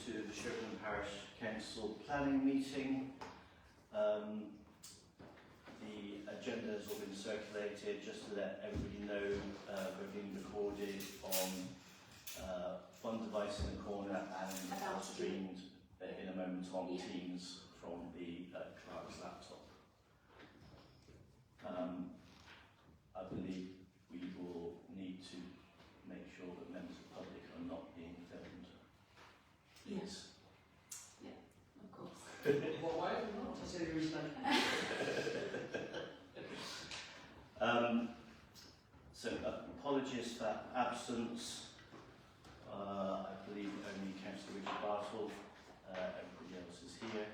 to the Shrivenham Parish Council planning meeting. The agenda has all been circulated. Just to let everybody know, we're being recorded on one device in the corner and streamed in a moment on Teams from the clerk's laptop. I believe we will need to make sure that members of the public are not being filmed. Yes. Yeah, of course. Well, why not? I say there is no. So apologies for absence. I believe only Councillor Richard Bartle. Everybody else is here.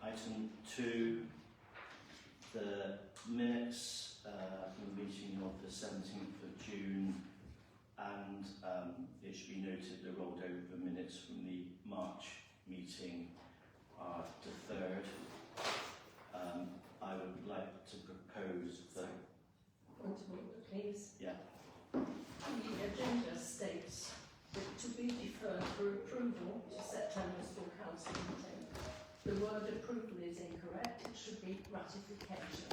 Item 2, the minutes from the meeting of the 17th of June, and it should be noted the rolled over minutes from the March meeting are deferred. I would like to propose that. Point of order, please. Yeah. The agenda states that to be deferred for approval to September's full council meeting. The word approval is incorrect. It should be ratification.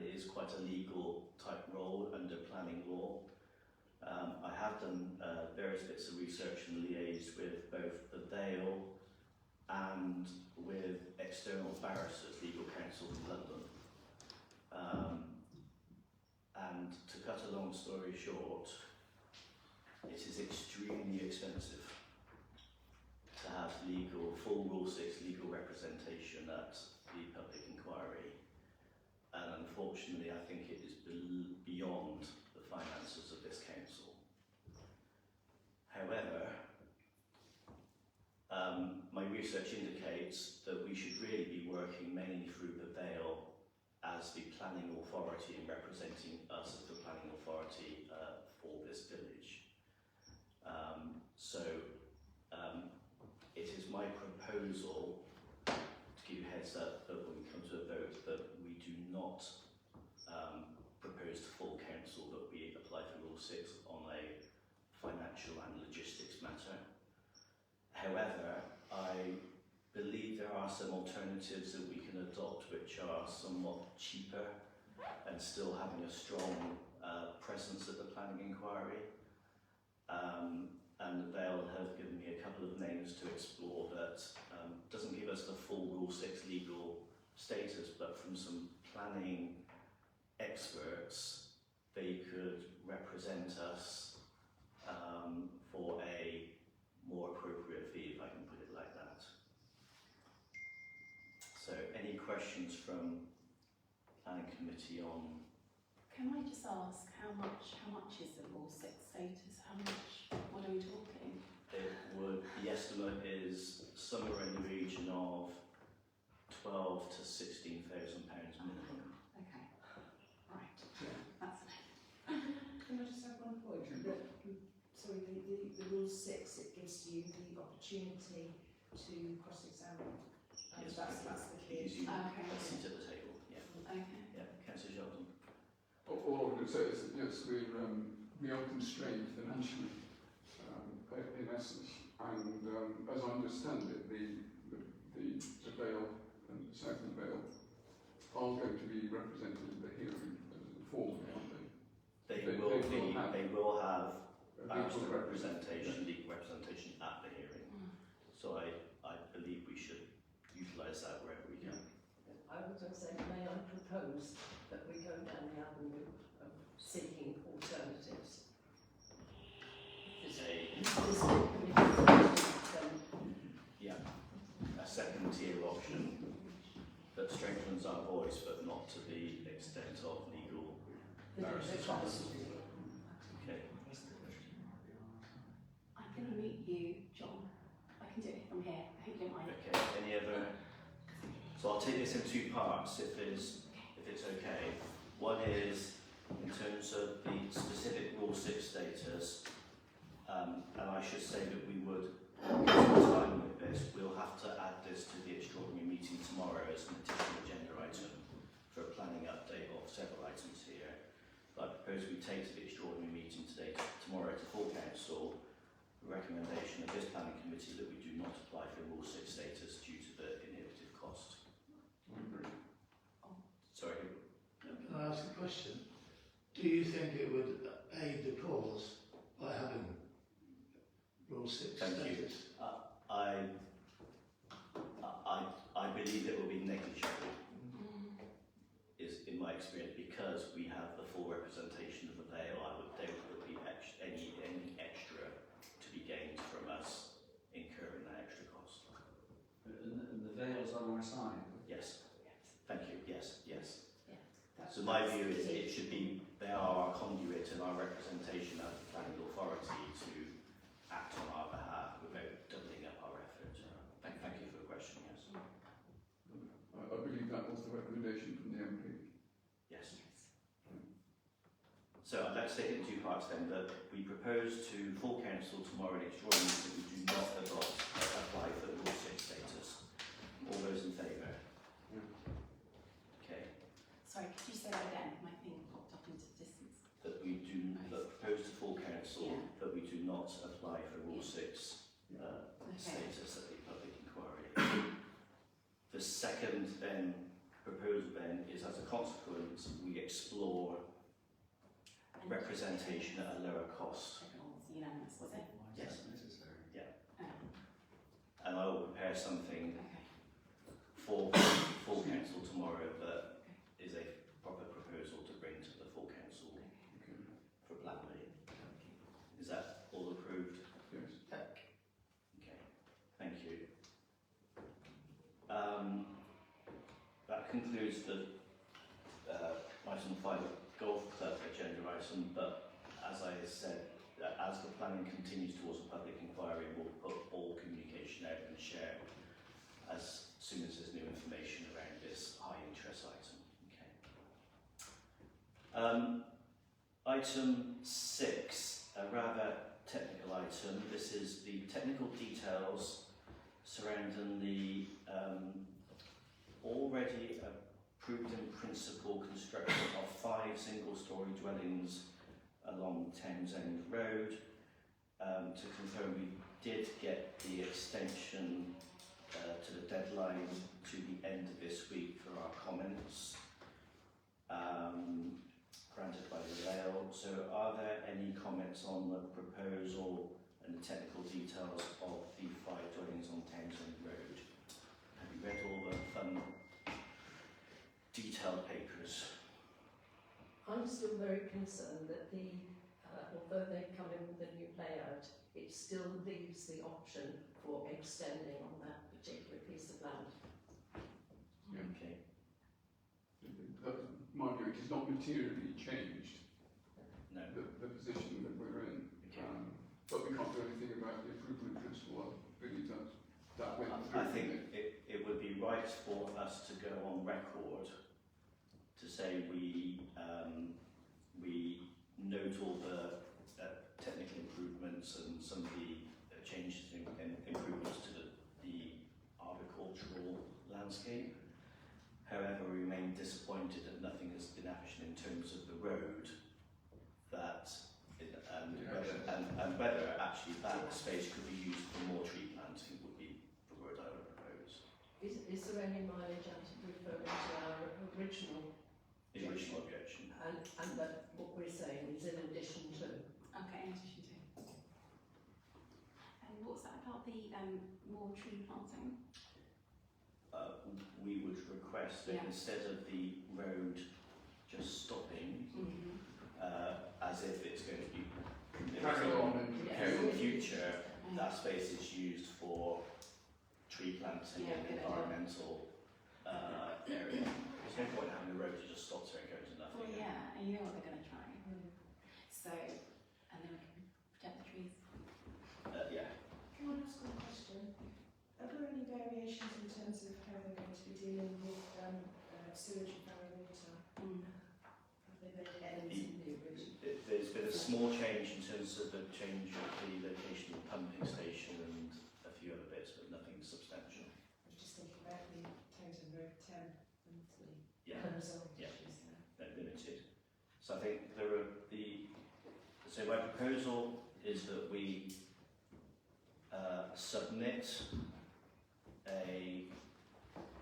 it is quite a legal type role under planning law. I have done various bits of research and liaised with both the Vale and with external barristers, legal counsel in London. And to cut a long story short, it is extremely expensive to have full Rule 6 legal representation at the public inquiry. And unfortunately, I think it is beyond the finances of this council. However, my research indicates that we should really be working mainly through the Vale as the planning authority and representing us as the planning authority for this village. It is my proposal, to give you a heads up, that when we come to a vote, that we do not propose to full council that we apply for Rule 6 on a financial and logistics matter. However, I believe there are some alternatives that we can adopt which are somewhat cheaper and still having a strong presence at the planning inquiry. And the Vale have given me a couple of names to explore that doesn't give us the full Rule 6 legal status, but from some planning experts, they could represent us for a more appropriate fee, if I can put it like that. So, any questions from planning committee on? Can I just ask how much is the Rule 6 status? How much? What are we talking? The estimate is somewhere in the region of £12,000 to £16,000 minimum. Okay. Right. That's Can I just have one point? The Rule 6, it gives you the opportunity to cross-examine. Yes, That's the key. Gives you Okay. a seat at the table. Yeah. okay. Yeah. Councillor Sheldon. All I would say is that yes, we are constrained financially, in essence, and as I understand it, the Vale and the Southern Vale are going to be represented in the hearing formally, aren't they? They will have barrister representation, legal representation at the hearing. So I believe we should utilise that wherever we can. I was going to say, may I propose that we go down the avenue of seeking alternatives? Yeah, a second tier option that strengthens our voice, but not to the extent of legal barristers. Okay. I'm going to meet you, John. I can do it from here. I hope you don't mind. Okay. Any other? So I'll take this in two parts, if it's okay. One is in terms of the specific Rule 6 status, and I should say that we would, in time with this, we'll have to add this to the extraordinary meeting tomorrow as an additional agenda item for a planning update of several items here. But I propose we take to the extraordinary meeting tomorrow to full council a recommendation of this planning committee that we do not apply for Rule 6 status due to the inhibitive cost. Sorry. Can I ask a question? Do you think it would aid the cause by having Rule 6 Thank you. status? I believe it will be negligible, is in my experience, because we have the full representation of the Vale. I would doubt there would be any extra to be gained from us incurring that extra cost. And the Vale's on our side. Yes. Thank you. Yes. Yeah. So my view is it should be, they are our conduit and our representation as the planning authority to act on our behalf without doubling up our effort. Thank you for the question, yes. I believe that was the recommendation from the MP. Yes. So I'd like to take it in two parts then, that we propose to full council tomorrow in extraordinary that we do not apply for the Rule 6 status. All those in favour? Okay. Sorry, could you say that again? My thing popped up into the distance. That we do propose to full council Yeah. that we do not apply for Rule 6 Okay. status at the public inquiry. The second then proposal then is, as a consequence, we explore And representation at a lower cost. Everyone was unanimous, was it? Why is Yes. that necessary? And I will prepare something Okay. for full council tomorrow that is a proper proposal to bring to the full council Okay. for Blackburn. Is that all approved? Yes. Okay, thank you. That concludes the item 5 golf club agenda item, but as I said, as the planning continues towards a public inquiry, we'll put all communication out and share as soon as there's new information around this high interest item. Okay. Item 6, a rather technical item. This is the technical details surrounding the already approved in principle construction of 5 single-storey dwellings along Townsend Road. To confirm, we did get the extension to the deadline to the end of this week for our comments, granted by the Rail. So are there any comments on the proposal and the technical details of the 5 dwellings on Townsend Road? Have you read all the detailed papers? I'm still very concerned that although they come in with a new layout, it still leaves the option for extending on that particular piece of land. Yeah. Okay. My view, it is not materially changed, No. the position that we're in. Okay. But we can't do anything about the approval in principle. I believe that went through. I think it would be right for us to go on record to say we note all the technical improvements and some of the changes in improvements to the arboricultural landscape. However, we remain disappointed that nothing has been actioned in terms of the road and whether actually that space could be used for more tree planting would be the word I would propose. Is there any mileage out of referring to our original The original objection. and that what we're saying is in addition to? Okay, in addition to. And what's that about the more tree planting? We would request that Yeah. instead of the road just stopping, as if it's going to be Carry on and in the future, that space is used for tree planting Yeah, and good idea. environmental area. There's no point having the road that just stops there and goes to nothing. Well, yeah, and you know what they're going to try. So, and then we can protect the trees. Yeah. Can I ask one question? Are there any variations in terms of how they're going to be dealing with sewage and barrow water? Have they made any new route? There's been a small change in terms of the change of the location of the pumping station and a few other bits, but nothing substantial. I was just thinking about the Townsend Road 10 and the Yeah. unresolved Yeah. issues there. They're limited. So I think so my proposal is that we submit a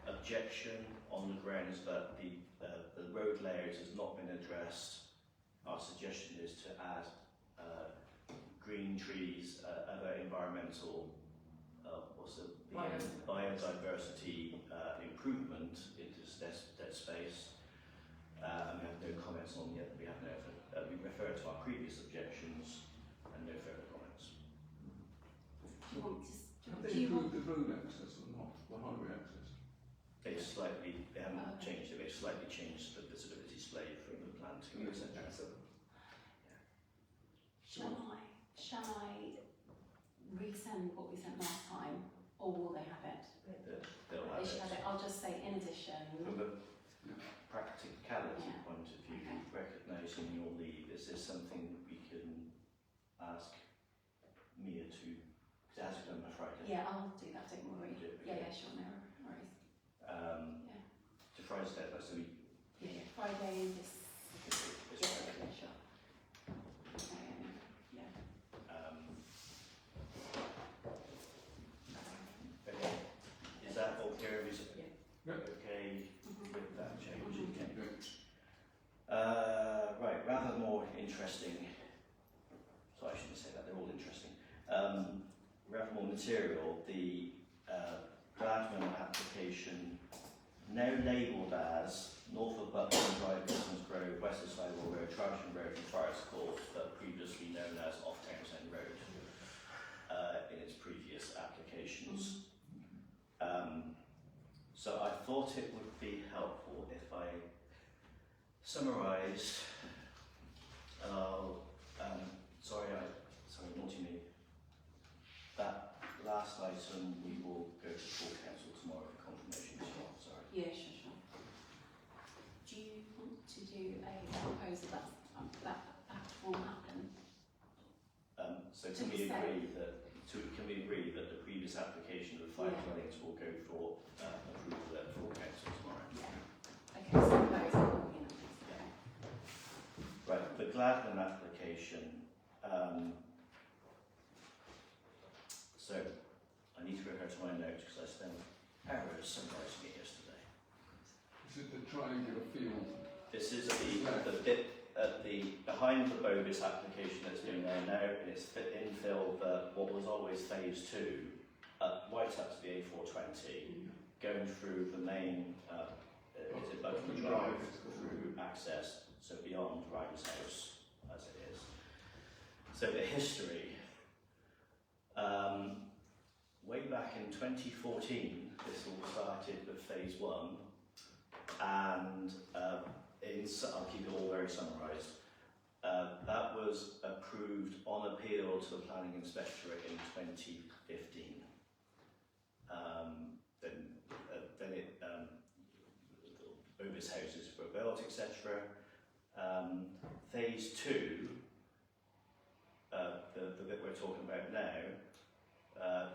objection on the grounds that the road layout has not been addressed. Our suggestion is to add green trees, other environmental biodiversity improvement into dead space. And we have no comments on yet. We refer to our previous objections and no further comments. Do you want to? Have Do they you want? improved the road access or not, the highway access? They haven't changed it. They've slightly changed the visibility display from the planting, etc. Shall I resend what we sent last time, or will they have it? They'll have They should have it. it. I'll just say in addition. From a practicality Yeah. point of view, Okay. recognising your leave, is this something that we can ask Mia to, because it has to be done by Friday. Yeah, I'll do that. Don't worry. Do it, Yeah, sure, no worries. Yeah. To Friday's deadline, so we Yeah, Friday this. this Yeah, Friday. yeah, sure. Yeah. Okay. Is that all clear? Is it Yeah. okay with interesting. So I shouldn't say that, they're all interesting. We have more material. The Gladman application, now labelled as North of Buckingham Drive, Business Grove, West of Sidewell Road, Trowsham Road and Forest Court, but previously known as Off Townsend Road in its previous applications. So I thought it would be helpful if I summarised, and I'll, sorry, naughty me. That last item we will go to full council tomorrow for confirmation as well, sorry. Yeah, sure. Do you want to do a proposal that will happen? So can we agree that the previous application of 5 Yeah. dwellings will go for approval at full council tomorrow? Yeah. Okay, so proposal will be nice. Okay. Right, the Gladman application, so I need to refer to my notes because I spent hours summarising it yesterday. Is it the triangular field? This is the bit at the behind the bogus application that's been there now, and it's infill what was always phase 2, right up to the A420, going through the main is it Buckingham Drive through access, so beyond Ryder's house as it is. So the history. Way back in 2014, this all started with phase 1, and I'll keep it all very summarised. That was approved on appeal to the Planning Inspectorate in 2015. Then it bogus houses were built, etc. Phase 2, the bit we're talking about now,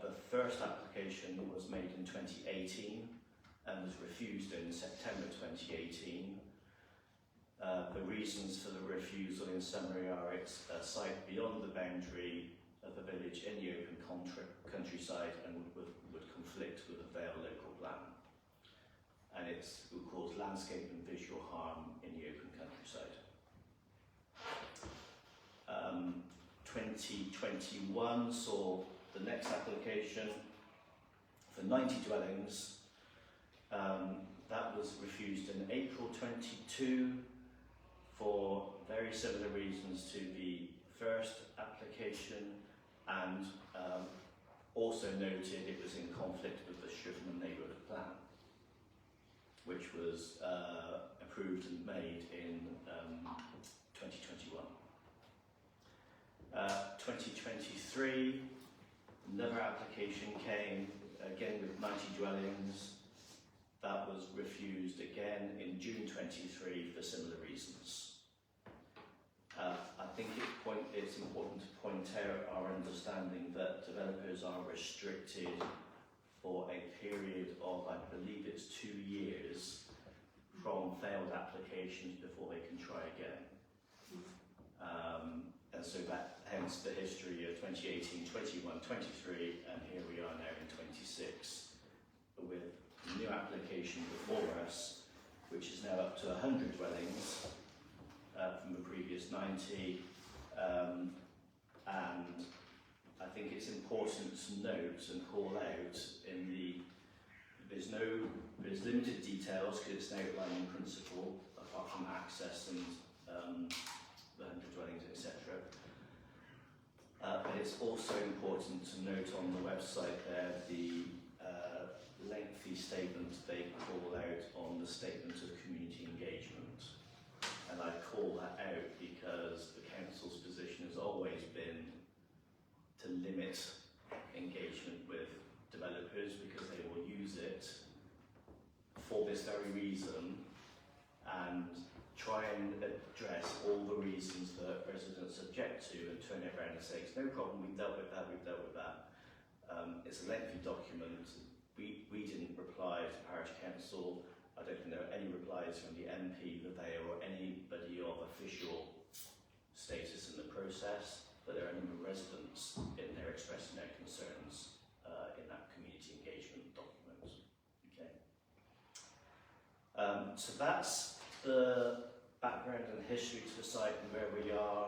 the first application was made in 2018 and was refused in September 2018. The reasons for the refusal in summary are it's a site beyond the boundary of the village in the open countryside and would conflict with the Vale local plan. And it would cause landscape and visual harm in the open countryside. 2021 saw the next application for 90 dwellings. That was refused in April 22 for very similar reasons to the first application, and also noted it was in conflict with the Shrivenham neighbourhood plan, which was approved and made in 2021. 2023, another application came, again with 90 dwellings. That was refused again in June 23 for similar reasons. I think it's important to point out our understanding that developers are restricted for a period of, I believe it's 2 years, from failed applications before they can try again. And so that, hence the history of 2018, 21, 23, and here we are now in 26 with a new application before us, which is now up to 100 dwellings from the previous 90. And I think it's important to note and call out there's limited details because it's an outlining principle apart from access and the 100 dwellings, etc. But it's also important to note on the website there the lengthy statement they call out on the statement of community engagement. And I call that out because the council's position has always been to limit engagement with developers because they will use it for this very reason and try and address all the reasons that residents object to and turn it around and say, it's no problem, we've dealt with that. It's a lengthy document. We didn't reply to Parish Council. I don't think there are any replies from the MP, the Mayor, or anybody of official status in the process, but there are a number of residents in there expressing their concerns in that community engagement document. Okay. So that's the background and history to the site and where we are.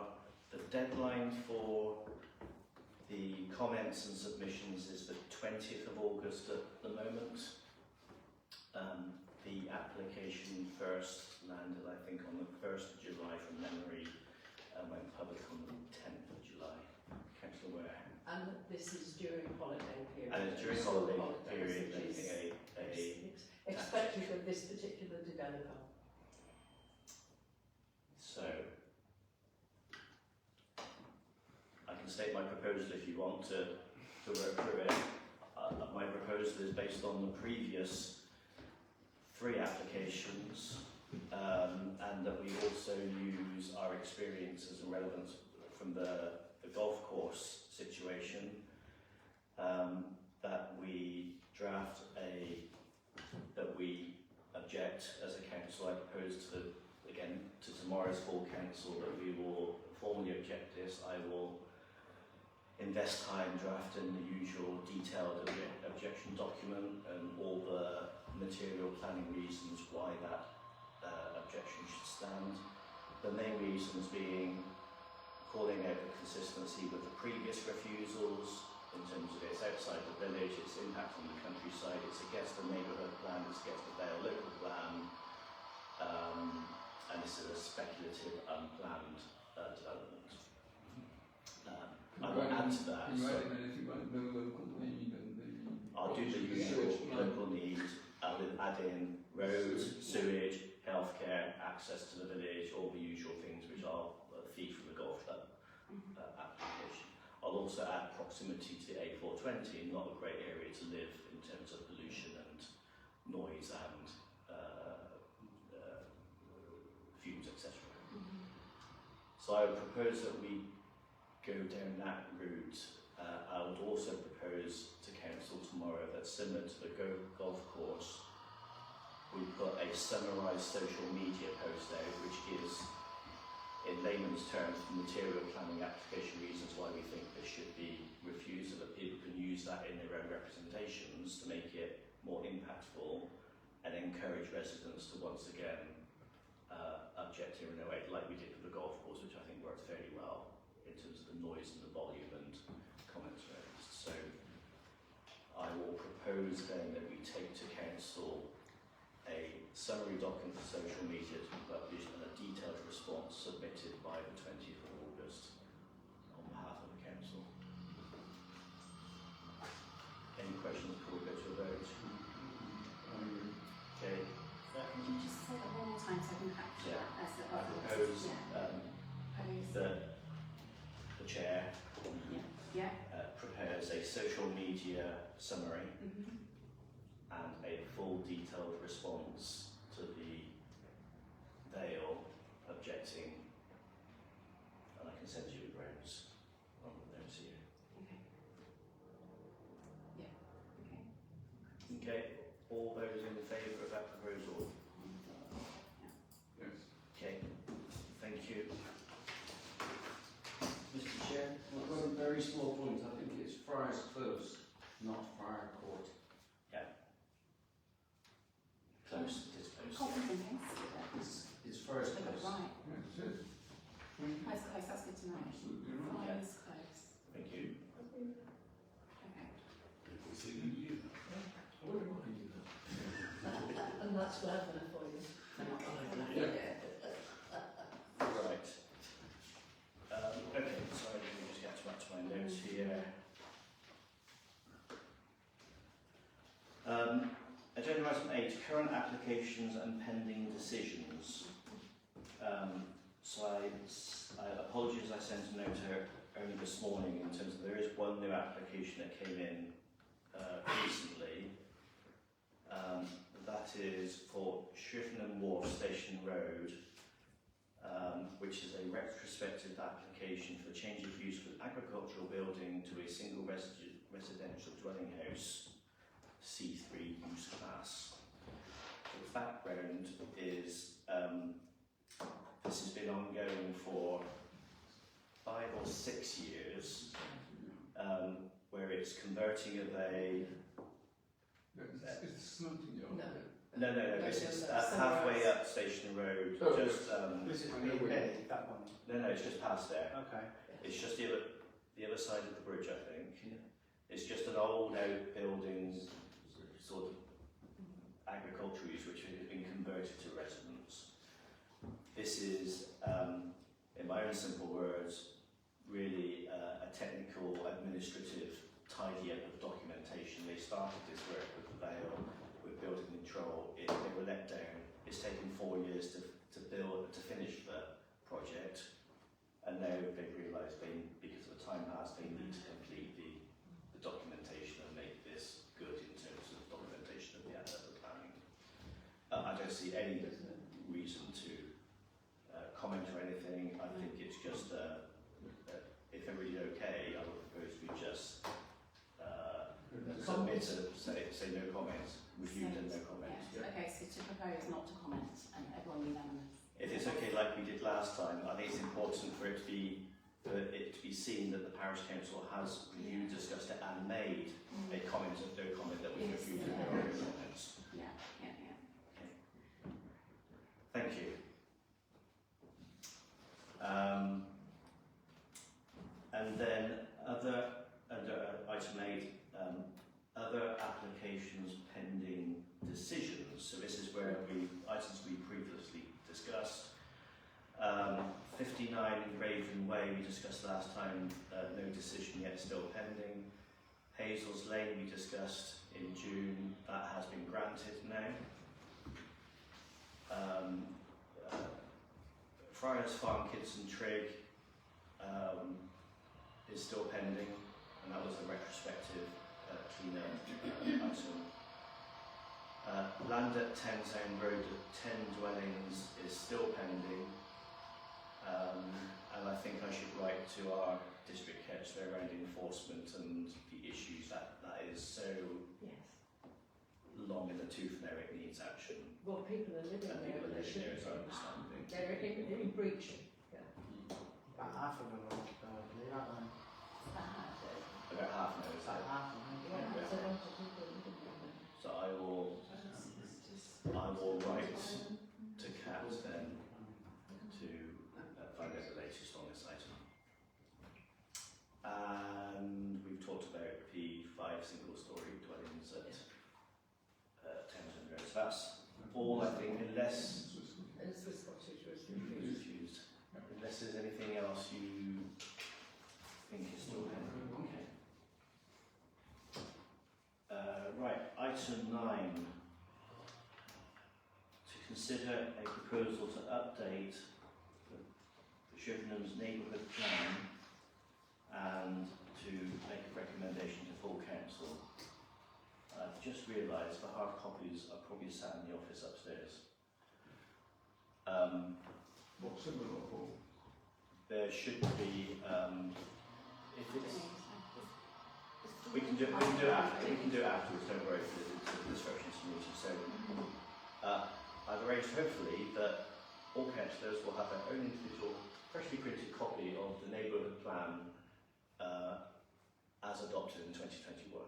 The deadline for the comments and submissions is the 20th of August at the moment. The application first landed, I think, on the 1st of July from memory, and went public on the 10th of July. Councillor Ware. And this is during holiday period. And it's during School holiday holidays, period, which is expected of this particular developer. So, I can state my proposal if you want to work through it. My proposal is based on the previous 3 applications, and that we also use our experiences and relevance from the golf course situation, that we draft that we object as a council. I propose to tomorrow's full council that we will formally object this. I will invest time drafting the usual detailed objection document and all the material planning reasons why that objection should stand. The main reasons being calling out the consistency with the previous refusals in terms of it's outside the village, its impact on the countryside, it's against the neighbourhood plan, it's against the Vale local plan, and this is a speculative, unplanned development. I will add to that. Can you add in anything like the local need and the... I'll do the usual local need. I will add in roads, sewage, healthcare, access to the village, all the usual things which are feed from the golf club application. I'll also add proximity to the A420, not a great area to live in terms of pollution and noise and fumes, etc. So I would propose that we go down that route. I would also propose to council tomorrow that, similar to the golf course, we put a summarised social media post out which gives, in layman's terms, material planning application reasons why we think this should be refused, so that people can use that in their own representations to make it more impactful and encourage residents to once again object here in 08, like we did for the golf course, which I think worked fairly well in terms of the noise and the volume and comments raised. So I will propose then that we take to council a summary document for social media to be published and a detailed response submitted by the 20th of August on behalf of the council. Any questions before we go to a vote? Okay. Can you just say that one more time so I can capture Yeah. that as a I propose Propose. that the chair Yeah. prepares a social media summary Mhm. and a full detailed response to the Vale objecting, and I can send you the grounds on the notes here. Okay. Yeah. Okay. Okay, all those in favour of that proposal? Yes. Okay, thank you. Mr Chair, I've got a very small point. I think it's Friars Close, not Friar Court. Close, it is close. Copy from yesterday. It's Friars I got it Close. right. Yes, it is. Close, close, that's good to know. Absolutely right. Friars close. Thank you. Okay. People think you know. What do I do that? And that's clever for you. Right. Okay, sorry, let me just get back to my notes here. Agenda item 8, current applications and pending decisions. So I apologies, I sent a note out only this morning in terms of there is one new application that came in recently. That is for Shrivenham Wharf Station Road, which is a retrospective application for change of use from agricultural building to a single residential dwelling house, C3 use class. The background is this has been ongoing for 5 or 6 years, where it's converting of a It's not in your... No, it's halfway up Station Road, Oh, just, Is it I know where- Bay, that one? no, it's just past there. Okay. It's just the other side of the bridge, I think. Yeah. It's just an old outbuildings, sort of agricultural use, which has been converted to residence. This is, in my own simple words, really a technical, administrative tidy up of documentation. They started this work with the Vale, with building control. They were let down. It's taken 4 years to finish the project, and now they've realised because the time has, they need to complete the documentation and make this good in terms of documentation of the planning. I don't see any reason to comment or anything. I think it's just if everybody's okay, I would propose we just submit say no comments, reviewed and no comments. Yeah. Okay, so to propose not to comment and everyone unanimous. If it's okay, like we did last time, I think it's important for it to be seen that the parish council has reviewed, discussed it, and made a comment of no comment that we Yes, reviewed and yeah. no comments. Yeah. Thank you. And then under item 8, other applications pending decisions. So this is where items we previously discussed. 59 Raven Way we discussed last time, no decision yet, still pending. Hazel's Lane we discussed in June, that has been granted now. Friars Farm, Kids and Trig is still pending, and that was a retrospective clean-up item. Land at 10 Town Road at 10 dwellings is still pending, and I think I should write to our district heads around enforcement and the issues that is so Yes. long in the tooth now, it needs action. Well, people are living And there, people are and they living there, shouldn't is our be. understanding. They're in breach. Yeah. About half of them are, aren't they? About half now, is About that? half of them. Yeah, there's a lot of people living there. So I will write to Kat then to find out the latest on this item. And we've talked about the 5 single-storey dwellings at Townsend Road. So that's all, I think, unless And it's Swiss cottage was confused. Unless there's anything else you think is still pending. Okay. Right, item 9. To consider a proposal to update the Shrivenham's neighbourhood plan and to make a recommendation to full council. I've just realised the hard copies are probably sat in the office upstairs. What's in the report? There should be, if it's, we can do it afterwards, don't worry, for the disruptions to meeting. So I've arranged hopefully that all councillors will have their own individual freshly printed copy of the neighbourhood plan as adopted in 2021.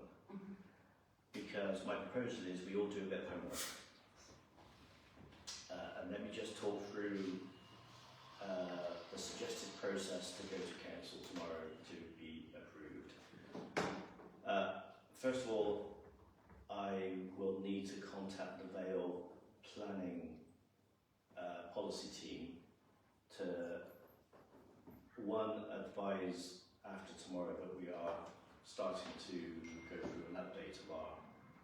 Because my proposal is we all do a bit of homework. And let me just talk through the suggested process to go to council tomorrow to be approved. First of all, I will need to contact the Vale planning policy team to, one, advise after tomorrow that we are starting to go through an update of our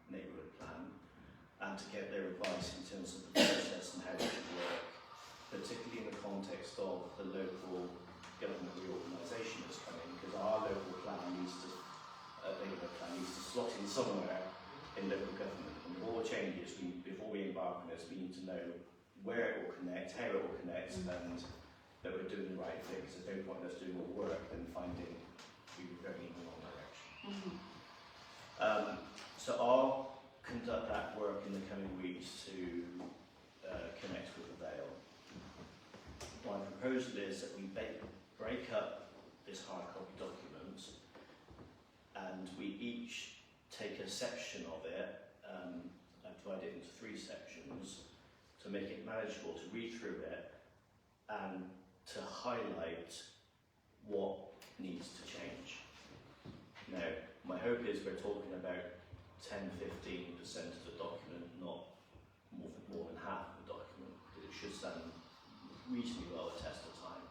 neighbourhood plan, and to get their advice in terms of the process and how it should work, particularly in the context of the local government reorganisation that's coming, because our local plan needs to slot in somewhere in local government. And with all the changes, before we embark on this, we need to know where it will connect, how it will connect, and that we're doing the right thing. So there's no point in us doing all the work and finding we were going in the wrong direction. So I'll conduct that work in the coming weeks to connect with the Vale. My proposal is that we break up this hard copy document and we each take a section of it, I divide it into 3 sections, to make it manageable, to read through it and to highlight what needs to change. Now, my hope is we're talking about 10-15% of the document, not more than half of the document. It should stand reasonably well the test of time.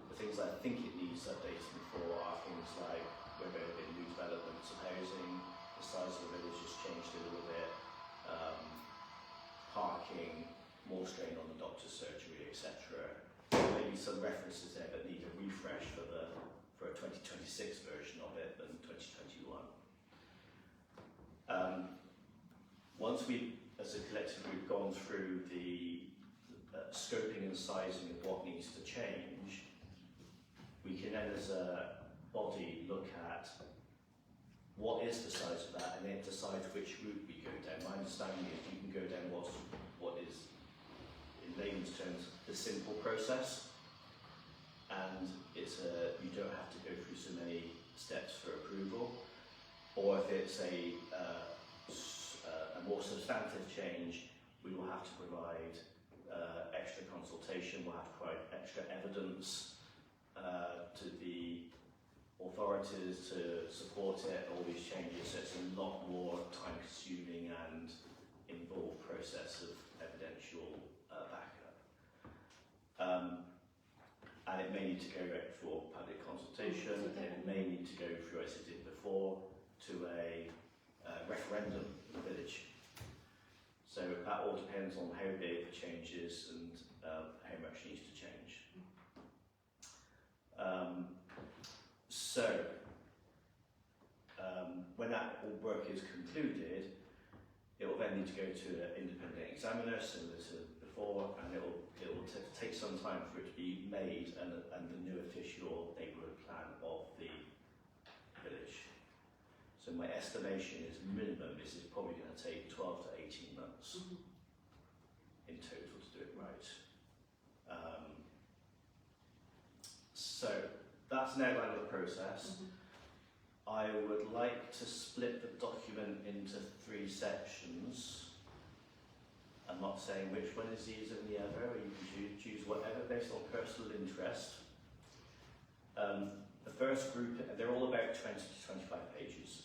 The things I think it needs updating for are things like where there have been new developments of housing, the size of the village has changed a little bit, parking, more strain on the doctor's surgery, etc. Maybe some references there that need a refresh for a 2026 version of it than 2021. Once we, as a collective group, gone through the scoping and sizing of what needs to change, we can then, as a body, look at what is the size of that and then decide which route we go down. My understanding is you can go down what is, in layman's terms, the simple process, and it's you don't have to go through so many steps for approval. Or if it's a more substantive change, we will have to provide extra consultation, we'll have to provide extra evidence to the authorities to support it, all these changes. So it's a lot more time consuming and involved process of evidential backup. And it may need to go for public consultation, it may need to go through, as it did before, to a referendum in the village. So that all depends on how big the change is and how much needs to change. When that all work is concluded, it will then need to go to an independent examiner, similar to before, and it will take some time for it to be made and the new official neighbourhood plan of the village. So my estimation is minimum this is probably going to take 12 to 18 months in total to do it right. So that's an outline of the process. I would like to split the document into 3 sections. I'm not saying which one is easier than the other, or you can choose whatever based on personal interest. The first group, they're all about 20 to 25 pages,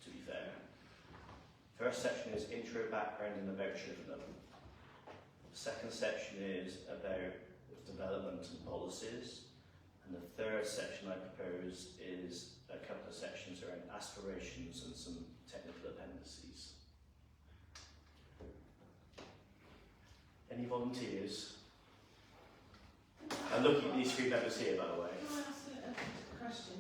to be fair. First section is intro, background and about Shrivenham. The second section is about development and policies. And the third section I propose is a couple of sections around aspirations and some technical appendices. Any volunteers? I'm looking at these 3 members here, by the way. Can I ask a question?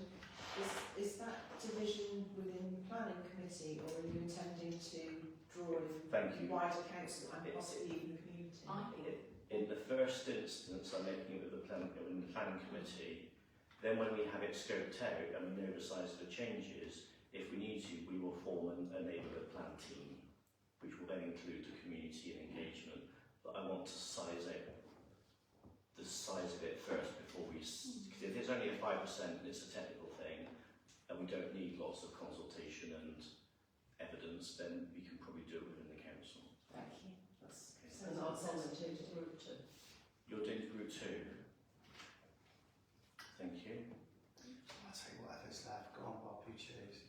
Is that division within the planning committee, or are you intending to draw in Thank you. wider council and possibly even the community? I think In the first instance, I'm making it with the planning committee. Then when we have it scoped out and we know the size of the changes, if we need to, we will form a neighbourhood plan team, which will then include the community and engagement. But I want to size out the size of it first before we, because if it's only a 5% and it's a technical thing, and we don't need lots of consultation and evidence, then we can probably do it within the council. Thank you. That's And I'll volunteer to group 2. You're doing group 2. Thank you. I'll take whatever's left. Go on, Bob, you choose.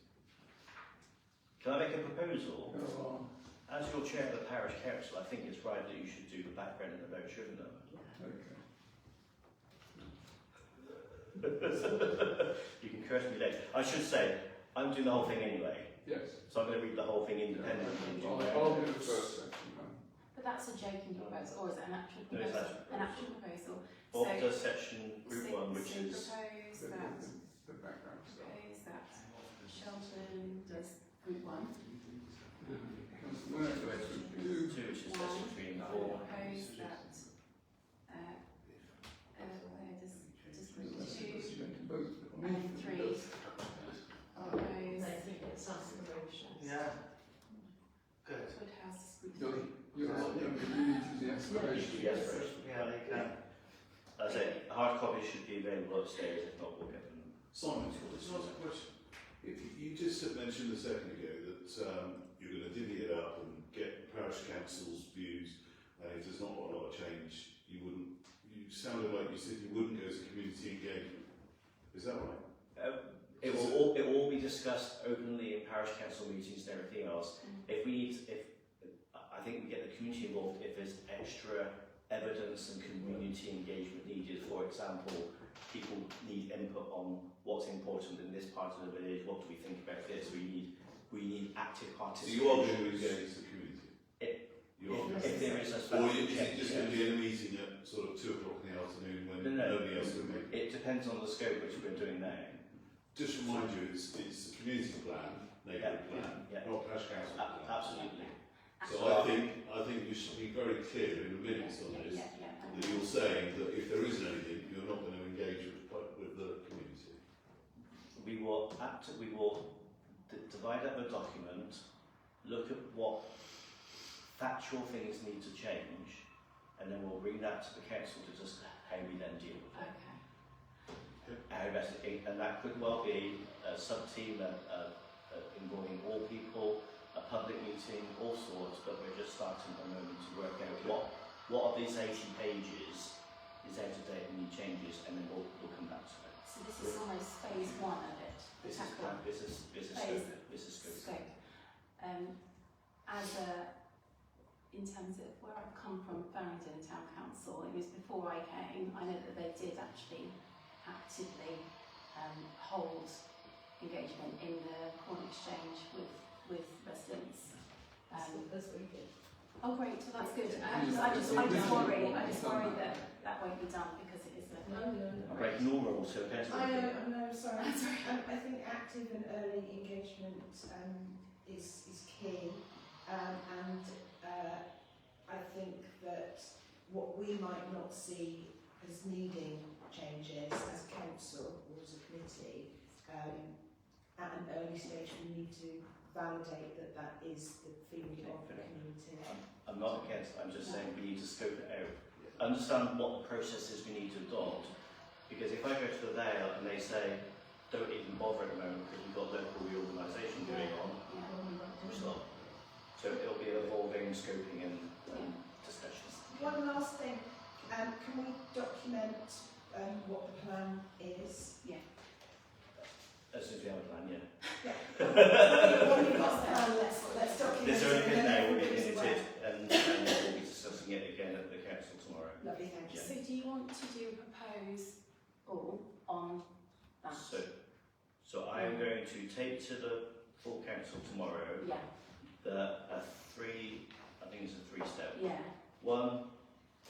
Can I make a proposal? Go on. As your chair of the parish council, I think it's right that you should do the background and about Shrivenham. Okay. You can curse me later. I should say, I'm doing the whole thing anyway, Yes. so I'm going to read the whole thing independently. I'll do the first section then. But that's a joking proposal, or is it an actual No, it's proposal? actual An actual proposal. What does section group 1, which so is propose The, that, the background stuff. propose that Shelton does group 1. No, that's group 2. 2, which is section 3 and 4. Propose that, does group 2 Both and 3 propose They think it's aspirations. Yeah. Good. Woodhouse group 3. You're the aspiration. Yes, Yeah, they can. I say, hard copies should be available upstairs, if not, we'll get them. Simon, can I just ask a question? You just mentioned a second ago that you're going to divvy it up and get parish council's views, and if there's not a lot of change, you wouldn't. You sounded like you said you wouldn't go to community engagement. Is that right? It will all be discussed openly in parish council meetings and everything else. I think we get the community involved if there's extra evidence and community engagement needed. For example, people need input on what's important in this part of the village. What do we think about this? We need active So participation. you are going to engage the community? If there is a Or special is it change, just going to be in a meeting at sort of 2 o'clock in the afternoon when nobody else can make it? It depends on the scope which we're doing now. Just remind you, it's a community plan, neighbourhood plan, not parish council plan. Absolutely. So I think you should be very clear in the minutes on this that you're saying that if there isn't anything, you're not going to engage with the community. We will divide up the document, look at what factual things need to change, and then we'll bring that to the council to just how we then deal with it. And that could well be a sub-team involving all people, a public meeting, all sorts, but we're just starting at the moment to work out what of these 80 pages is out of date and need changes, and then we'll come back to it. So this is almost phase 1 of it. This is scope. In terms of where I've come from, Farringdon Town Council, it was before I came. I know that they did actually actively hold engagement in the corn exchange with residents. That's very good. Oh great, so that's good. I just worry that won't be done because it is a... No. I'm breaking all rules, so it depends on I know, sorry. I think active and early engagement is key, and I think that what we might not see as needing changes as a council or as a committee, at an early stage we need to validate that is the feeling of the community. I'm not against, I'm just saying we need to scope it out. Understand what the processes we need to adopt, because if I go to the Vale and they say, don't even bother at the moment because we've got local reorganisation going on, we'll stop. So it'll be evolving, scoping and discussions. One last thing, can we document what the plan is? Yeah. As soon as we have a plan, yeah. When we've got the plan, let's document There's only been now, we'll be everybody's limited, aware. and we'll be discussing it again at the council tomorrow. Lovely, thank you. Yeah. So do you want to do a proposal on that? So I am going to take to the full council tomorrow Yeah. I think it's a 3-step. Yeah. 1,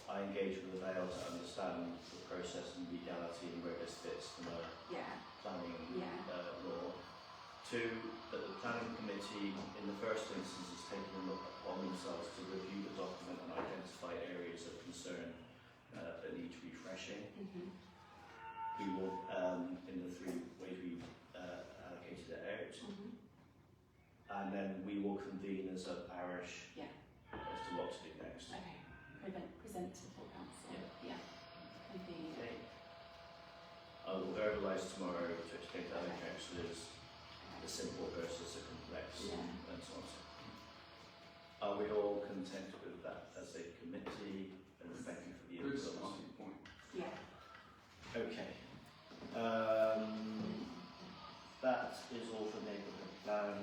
I engage with the Vale to understand the process and legality and where this fits from a Yeah. planning Yeah. law. 2, that the planning committee in the first instance is taking a look upon themselves to review the document and identify areas of concern that need refreshing. We will, in the 3 ways we've allocated it out, and then we will convene as a parish as to what to do next. Okay. Present to full council. Yeah. Convene. Okay. I will verbalise tomorrow to explain to other councillors the simple versus the complex and so on. Are we all content with that as a committee? And thank you for the Good input. starting point. Yeah. Okay. That is all for neighbourhood plan.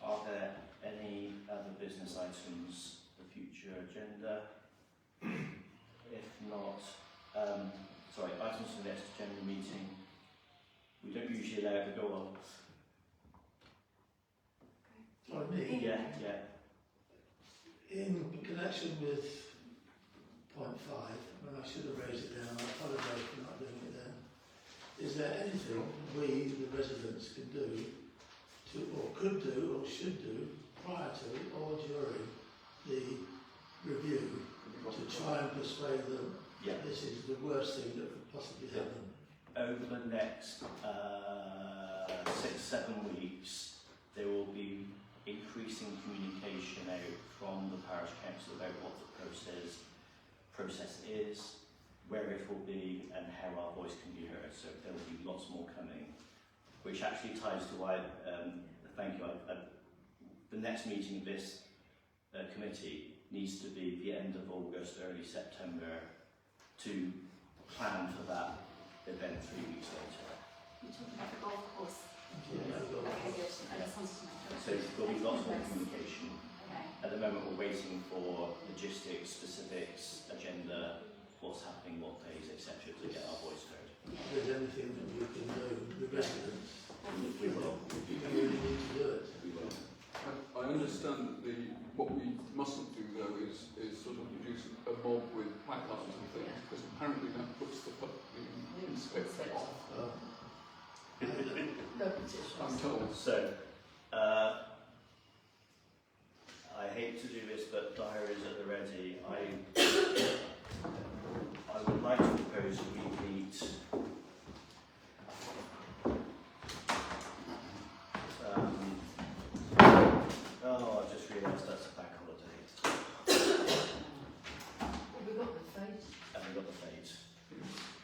Are there any other business items for future agenda? If not, items for the next general meeting. We don't usually allow it to go on. For me, Yeah. in connection with point 5, I should have raised it then, I apologise for not doing it then. Is there anything we, the residents, can do or could do or should do prior to or during the review to try and persuade them this is the worst thing that could possibly happen? Over the next 6-7 weeks, there will be increasing communication out from the parish council about what the process is, where it will be, and how our voice can be heard. So there will be lots more coming, which actually ties to why, thank you, the next meeting of this committee needs to be the end of August, early September to plan for that event 3 weeks later. You're talking about the golf course. Yeah, Okay, good. I just wanted to make sure. So there'll be lots more communication. Okay. At the moment we're waiting for logistics, specifics, agenda, what's happening, what days, etc. to get our voice heard. if there's anything that we can do, the residents, We will. we really need to do it. I understand that what we mustn't do though is sort of produce a mob with placards and things, because apparently that puts the inspector off. No petitions. I'm told. So, I hate to do this, but diaries at the ready. I would like to propose we meet oh, I've just realised that's a bank holiday. Well, we've got the fate. And we've got the fate.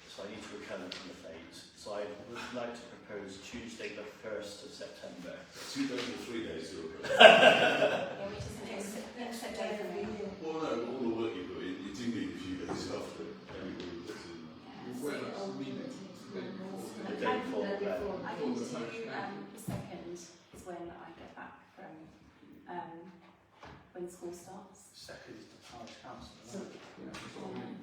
So I need to recover from the fate. So I would like to propose Tuesday the 1st of September. 2 days or 3 days you're okay. Yeah, which is an extra day for me. Well, no, all the work you put in, you do need a few days after everybody puts in. Where that's meeting, the day The before. day before, I can do Before the parish the 2nd is when I get back from when school starts. Second is the parish council. So, Yeah, that's what I mean.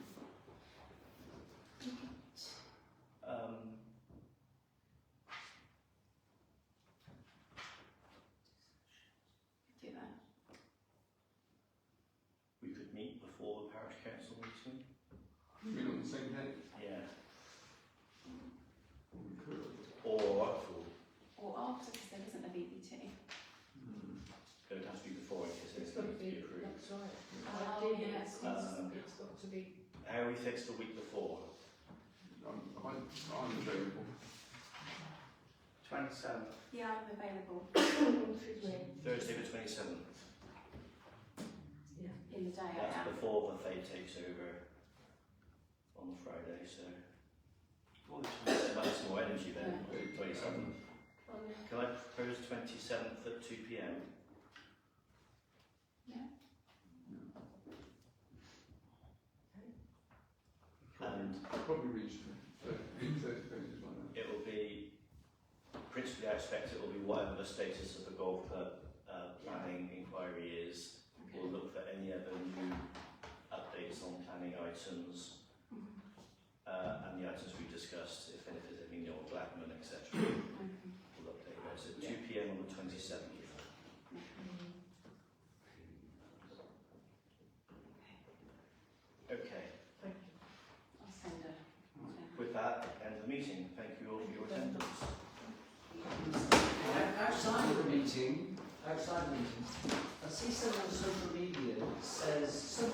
Do that. we could meet before the parish council meeting. You mean on the same day? Yeah. We could. Or Or after, because there isn't a VBT. it would have to be before in case it's it's got going to to be, be approved. that's right. Oh, Ideally, yes. it's got to be. How are we fixed the week before? I'm available. 27th. Yeah, I'm available Thursday the 27th. Yeah. in the day. I That's am. before the fate takes over on the Friday, so Or the that's more energy then, Yeah. 27th. Oh, yeah. Can I propose 27th at 2 p.m? Yeah. And Probably reach 30 pages like that. it will be, principally I expect it will be whatever the status of the golf club planning inquiry is. We'll look for any other new updates on planning items and the items we discussed, if there's anything on Blackman, etc. We'll update those. So 2 p.m. on the 27th. Okay, Thank you. I'll send a. with that, end the meeting. Thank you all for your attendance. Outside of the meeting, I see someone on social media says, some